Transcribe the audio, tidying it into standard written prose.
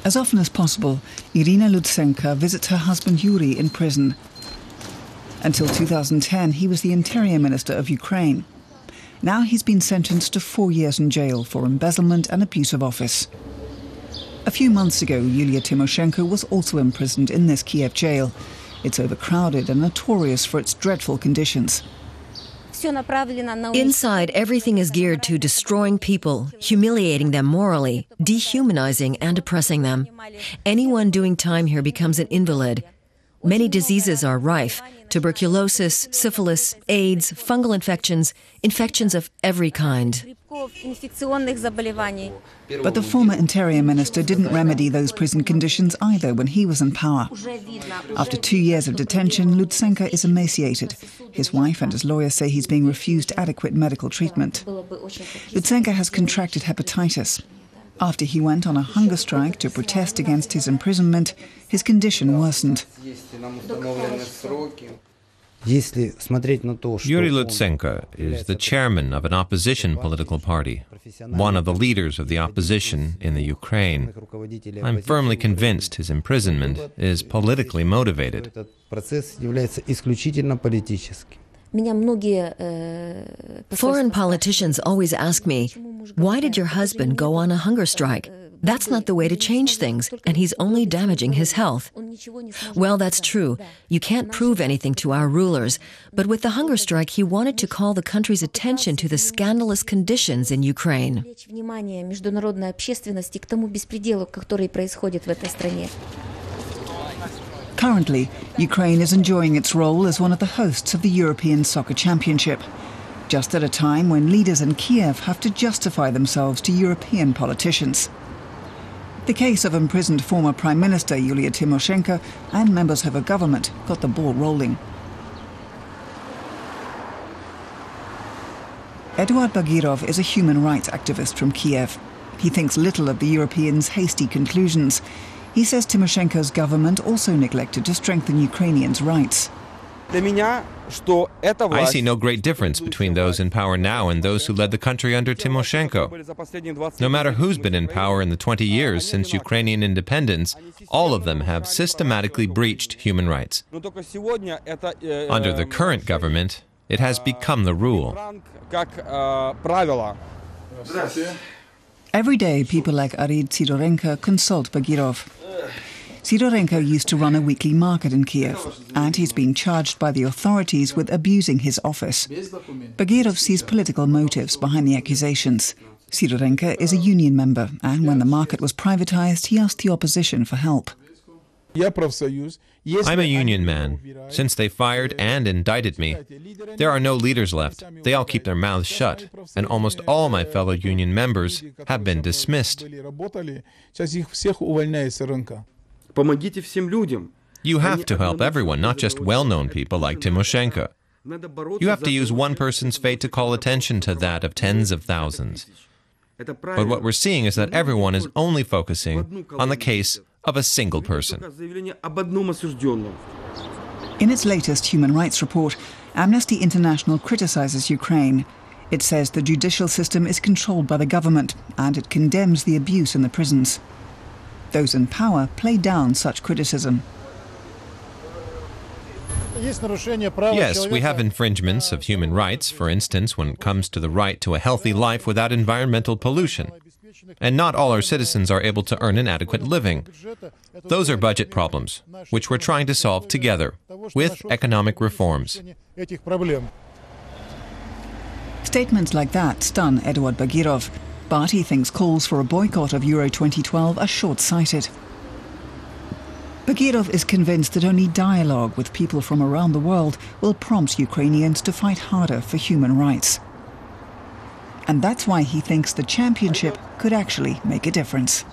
As often as possible, Irina Lutsenko visits her husband Yuri in prison. Until 2010, he was the Interior Minister of Ukraine. Now he's been sentenced to 4 years in jail for embezzlement and abuse of office. A few months ago, Yulia Tymoshenko was also imprisoned in this Kiev jail. It's overcrowded and notorious for its dreadful conditions. Inside, everything is geared to destroying people, humiliating them morally, dehumanizing and oppressing them. Anyone doing time here becomes an invalid. Many diseases are rife: tuberculosis, syphilis, AIDS, fungal infections, infections of every kind. But the former Interior Minister didn't remedy those prison conditions either when he was in power. After 2 years of detention, Lutsenko is emaciated. His wife and his lawyer say he's being refused adequate medical treatment. Lutsenko has contracted hepatitis. After he went on a hunger strike to protest against his imprisonment, his condition worsened. Yuri Lutsenko is the chairman of an opposition political party, one of the leaders of the opposition in the Ukraine. I'm firmly convinced his imprisonment is politically motivated. Foreign politicians always ask me, why did your husband go on a hunger strike? That's not the way to change things, and he's only damaging his health. Well, that's true. You can't prove anything to our rulers, but with the hunger strike, he wanted to call the country's attention to the scandalous conditions in Ukraine. Currently, Ukraine is enjoying its role as one of the hosts of the European Soccer Championship, just at a time when leaders in Kiev have to justify themselves to European politicians. The case of imprisoned former Prime Minister Yulia Tymoshenko and members of her government got the ball rolling. Eduard Bagirov is a human rights activist from Kiev. He thinks little of the Europeans' hasty conclusions. He says Tymoshenko's government also neglected to strengthen Ukrainians' rights. I see no great difference between those in power now and those who led the country under Tymoshenko. No matter who's been in power in the 20 years since Ukrainian independence, all of them have systematically breached human rights. Under the current government, it has become the rule. Every day, people like Arid Sidorenko consult Bagirov. Sidorenko used to run a weekly market in Kiev, and he's been charged by the authorities with abusing his office. Bagirov sees political motives behind the accusations. Sidorenko is a union member, and when the market was privatized, he asked the opposition for help. I'm a union man. Since they fired and indicted me, there are no leaders left. They all keep their mouths shut, and almost all my fellow union members have been dismissed. You have to help everyone, not just well-known people like Tymoshenko. You have to use one person's fate to call attention to that of tens of thousands. But what we're seeing is that everyone is only focusing on the case of a single person. In its latest human rights report, Amnesty International criticizes Ukraine. It says the judicial system is controlled by the government, and it condemns the abuse in the prisons. Those in power play down such criticism. Yes, we have infringements of human rights, for instance, when it comes to the right to a healthy life without environmental pollution. And not all our citizens are able to earn an adequate living. Those are budget problems, which we're trying to solve together, with economic reforms. Statements like that stun Eduard Bagirov, but he thinks calls for a boycott of Euro 2012 are short-sighted. Bagirov is convinced that only dialogue with people from around the world will prompt Ukrainians to fight harder for human rights. And that's why he thinks the championship could actually make a difference.